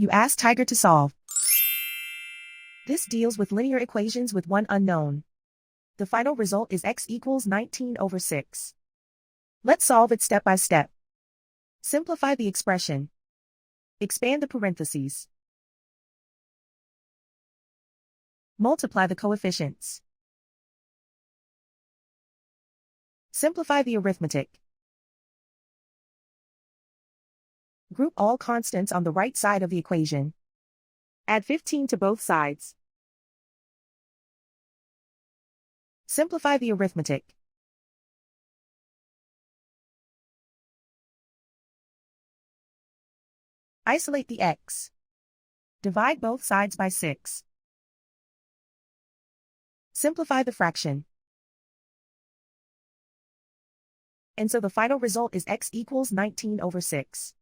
You ask Tiger to solve. This deals with linear equations with one unknown. The final result is x equals 19/6. Let's solve it step by step. Simplify the expression. Expand the parentheses. Multiply the coefficients. Simplify the arithmetic. Group all constants on the right side of the equation. Add 15 to both sides. Simplify the arithmetic. Isolate the x. Divide both sides by 6. Simplify the fraction. And so the final result is x equals 19/6.